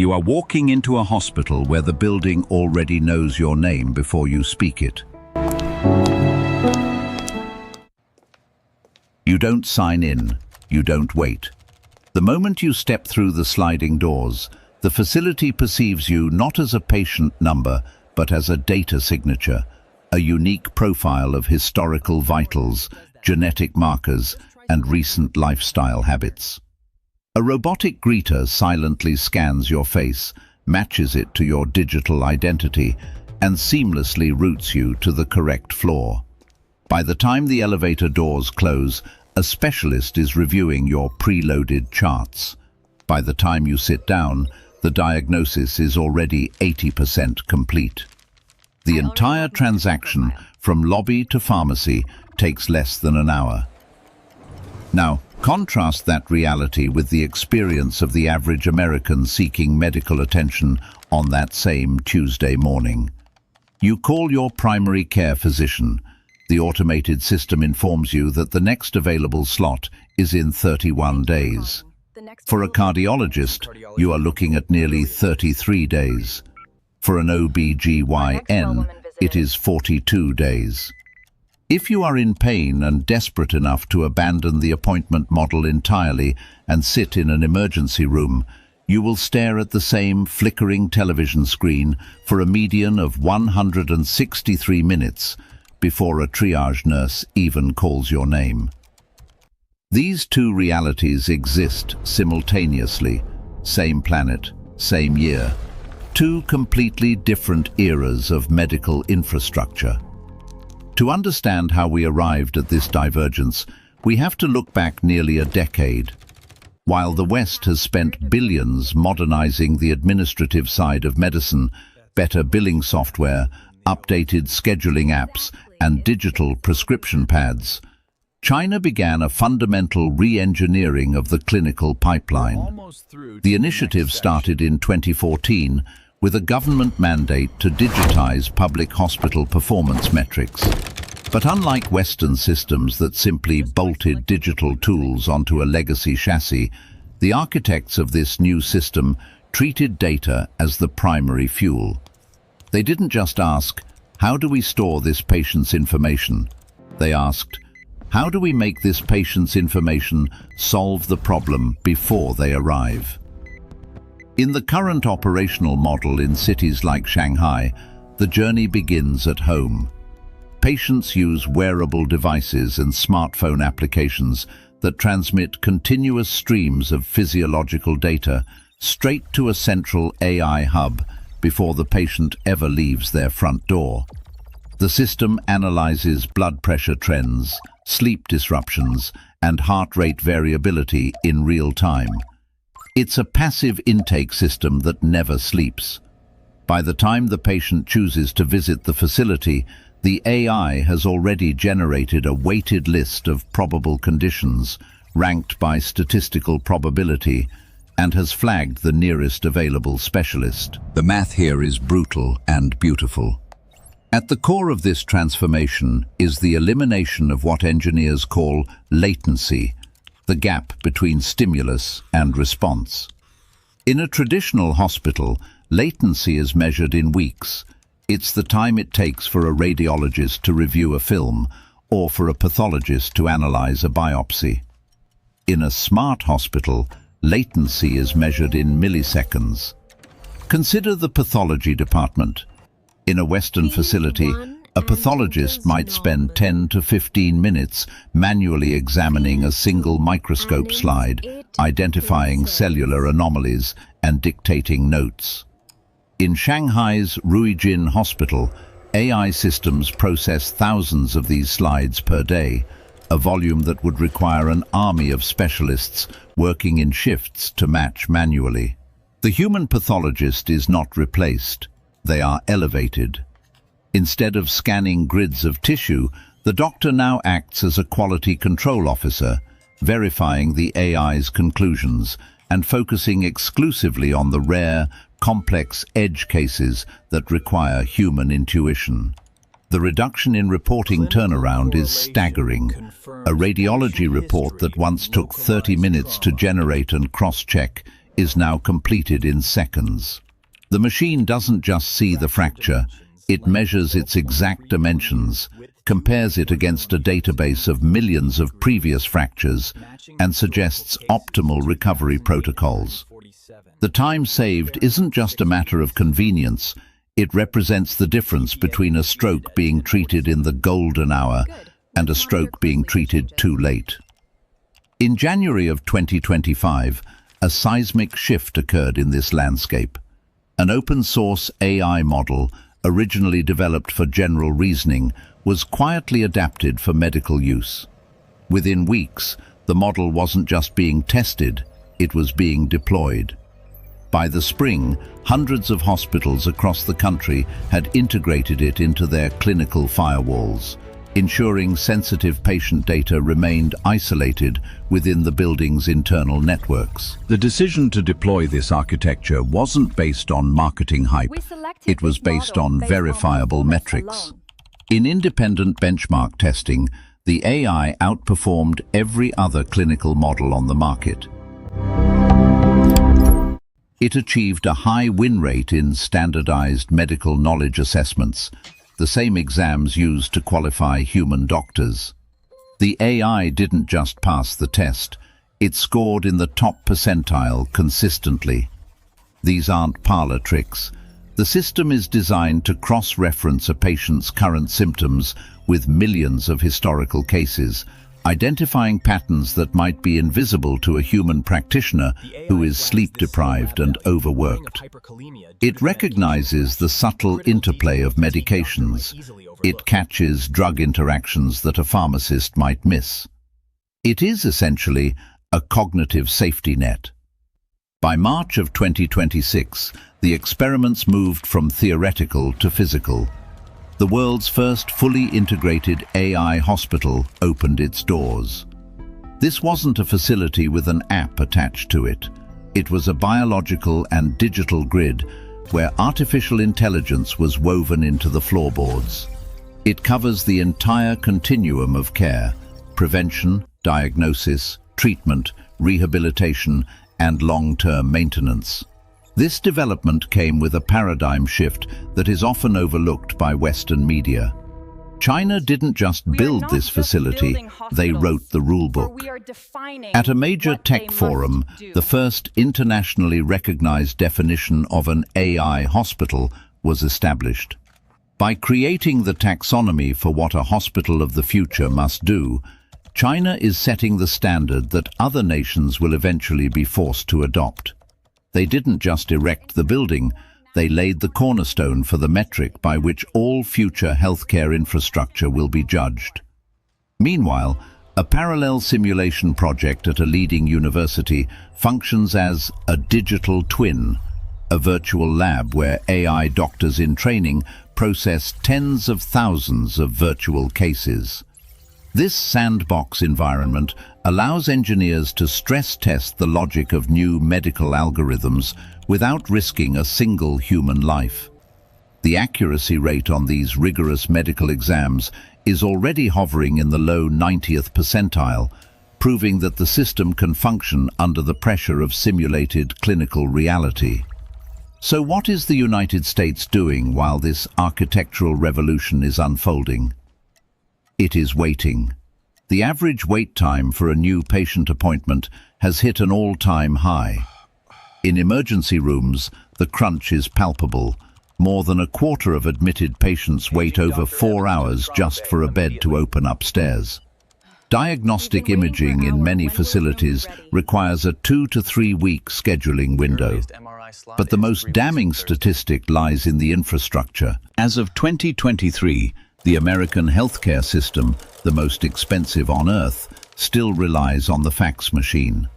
You are walking into a hospital where the building already knows your name before you speak it. You don't sign in, you don't wait. The moment you step through the sliding doors, the facility perceives you not as a patient number, but as a data signature, a unique profile of historical vitals, genetic markers, and recent lifestyle habits. A robotic greeter silently scans your face, matches it to your digital identity, and seamlessly routes you to the correct floor. By the time the elevator doors close, a specialist is reviewing your preloaded charts. By the time you sit down, the diagnosis is already 80% complete. The entire transaction, from lobby to pharmacy, takes less than an hour. Now, contrast that reality with the experience of the average American seeking medical attention on that same Tuesday morning. You call your primary care physician. The automated system informs you that the next available slot is in 31 days. For a cardiologist, you are looking at nearly 33 days. For an OB/GYN, it is 42 days. If you are in pain and desperate enough to abandon the appointment model entirely and sit in an emergency room, you will stare at the same flickering television screen for a median of 163 minutes before a triage nurse even calls your name. These two realities exist simultaneously, same planet, same year, two completely different eras of medical infrastructure. To understand how we arrived at this divergence, we have to look back nearly a decade. While the West has spent billions modernizing the administrative side of medicine, better billing software, updated scheduling apps, and digital prescription pads, China began a fundamental re-engineering of the clinical pipeline. The initiative started in 2014 with a government mandate to digitize public hospital performance metrics. But unlike Western systems that simply bolted digital tools onto a legacy chassis, the architects of this new system treated data as the primary fuel. They didn't just ask, how do we store this patient's information? They asked, how do we make this patient's information solve the problem before they arrive? In the current operational model in cities like Shanghai, the journey begins at home. Patients use wearable devices and smartphone applications that transmit continuous streams of physiological data straight to a central AI hub before the patient ever leaves their front door. The system analyzes blood pressure trends, sleep disruptions, and heart rate variability in real time. It's a passive intake system that never sleeps. By the time the patient chooses to visit the facility, the AI has already generated a weighted list of probable conditions, ranked by statistical probability, and has flagged the nearest available specialist. The math here is brutal and beautiful. At the core of this transformation is the elimination of what engineers call latency, the gap between stimulus and response. In a traditional hospital, latency is measured in weeks. It's the time it takes for a radiologist to review a film or for a pathologist to analyze a biopsy. In a smart hospital, latency is measured in milliseconds. Consider the pathology department. In a Western facility, a pathologist might spend 10 to 15 minutes manually examining a single microscope slide, identifying cellular anomalies and dictating notes. In Shanghai's Ruijin Hospital, AI systems process thousands of these slides per day, a volume that would require an army of specialists working in shifts to match manually. The human pathologist is not replaced, they are elevated. Instead of scanning grids of tissue, the doctor now acts as a quality control officer, verifying the AI's conclusions and focusing exclusively on the rare, complex edge cases that require human intuition. The reduction in reporting turnaround is staggering. A radiology report that once took 30 minutes to generate and cross-check is now completed in seconds. The machine doesn't just see the fracture, it measures its exact dimensions, compares it against a database of millions of previous fractures, and suggests optimal recovery protocols. The time saved isn't just a matter of convenience, it represents the difference between a stroke being treated in the golden hour and a stroke being treated too late. In January of 2025, a seismic shift occurred in this landscape. An open-source AI model, originally developed for general reasoning, was quietly adapted for medical use. Within weeks, the model wasn't just being tested, it was being deployed. By the spring, hundreds of hospitals across the country had integrated it into their clinical firewalls, ensuring sensitive patient data remained isolated within the building's internal networks. The decision to deploy this architecture wasn't based on marketing hype, it was based on verifiable metrics. In independent benchmark testing, the AI outperformed every other clinical model on the market. It achieved a high win rate in standardized medical knowledge assessments, the same exams used to qualify human doctors. The AI didn't just pass the test, it scored in the top percentile consistently. These aren't parlor tricks. The system is designed to cross-reference a patient's current symptoms with millions of historical cases, identifying patterns that might be invisible to a human practitioner who is sleep-deprived and overworked. It recognizes the subtle interplay of medications. It catches drug interactions that a pharmacist might miss. It is essentially a cognitive safety net. By March of 2026, the experiments moved from theoretical to physical. The world's first fully integrated AI hospital opened its doors. This wasn't a facility with an app attached to it. It was a biological and digital grid where artificial intelligence was woven into the floorboards. It covers the entire continuum of care: prevention, diagnosis, treatment, rehabilitation, and long-term maintenance. This development came with a paradigm shift that is often overlooked by Western media. China didn't just build this facility, they wrote the rulebook. At a major tech forum, the first internationally recognized definition of an AI hospital was established. By creating the taxonomy for what a hospital of the future must do, China is setting the standard that other nations will eventually be forced to adopt. They didn't just erect the building, they laid the cornerstone for the metric by which all future healthcare infrastructure will be judged. Meanwhile, a parallel simulation project at a leading university functions as a digital twin, a virtual lab where AI doctors in training process tens of thousands of virtual cases. This sandbox environment allows engineers to stress test the logic of new medical algorithms without risking a single human life. The accuracy rate on these rigorous medical exams is already hovering in the low 90th percentile, proving that the system can function under the pressure of simulated clinical reality. So what is the United States doing while this architectural revolution is unfolding? It is waiting. The average wait time for a new patient appointment has hit an all-time high. In emergency rooms, the crunch is palpable. More than a quarter of admitted patients wait over 4 hours just for a bed to open upstairs. Diagnostic imaging in many facilities requires a 2 to 3 week scheduling window. But the most damning statistic lies in the infrastructure. As of 2023, the American healthcare system, the most expensive on Earth, still relies on the fax machine.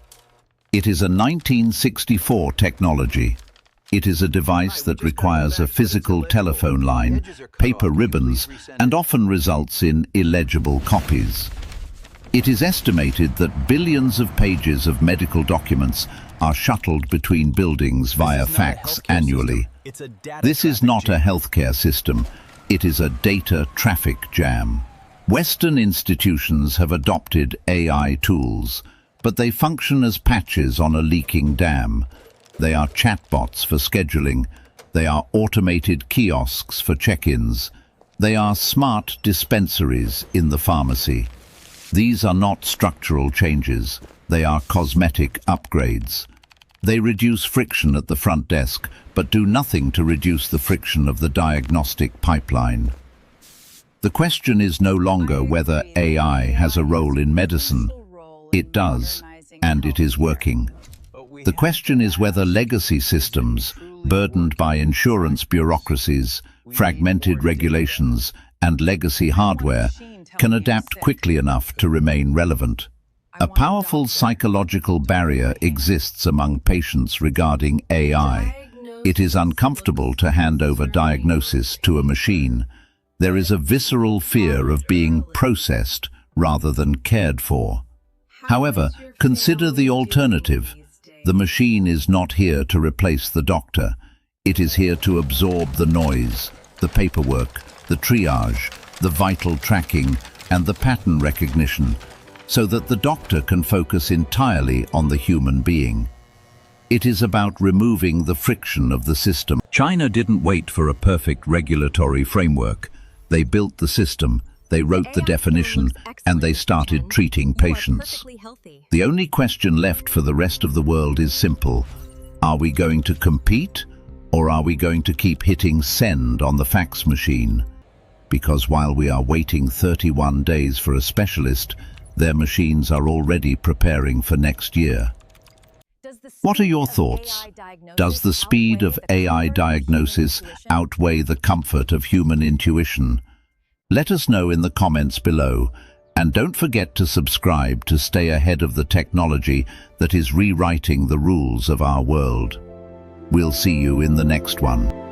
It is a 1964 technology. It is a device that requires a physical telephone line, paper ribbons, and often results in illegible copies. It is estimated that billions of pages of medical documents are shuttled between buildings via fax annually. This is not a healthcare system. It is a data traffic jam. Western institutions have adopted AI tools, but they function as patches on a leaking dam. They are chatbots for scheduling. They are automated kiosks for check-ins. They are smart dispensaries in the pharmacy. These are not structural changes. They are cosmetic upgrades. They reduce friction at the front desk, but do nothing to reduce the friction of the diagnostic pipeline. The question is no longer whether AI has a role in medicine. It does, and it is working. The question is whether legacy systems, burdened by insurance bureaucracies, fragmented regulations, and legacy hardware, can adapt quickly enough to remain relevant. A powerful psychological barrier exists among patients regarding AI. It is uncomfortable to hand over diagnosis to a machine. There is a visceral fear of being processed rather than cared for. However, consider the alternative. The machine is not here to replace the doctor. It is here to absorb the noise, the paperwork, the triage, the vital tracking, and the pattern recognition, so that the doctor can focus entirely on the human being. It is about removing the friction of the system. China didn't wait for a perfect regulatory framework. They built the system, they wrote the definition, and they started treating patients. The only question left for the rest of the world is simple. Are we going to compete, or are we going to keep hitting send on the fax machine? Because while we are waiting 31 days for a specialist, their machines are already preparing for next year. What are your thoughts? Does the speed of AI diagnosis outweigh the comfort of human intuition? Let us know in the comments below, and don't forget to subscribe to stay ahead of the technology that is rewriting the rules of our world. We'll see you in the next one.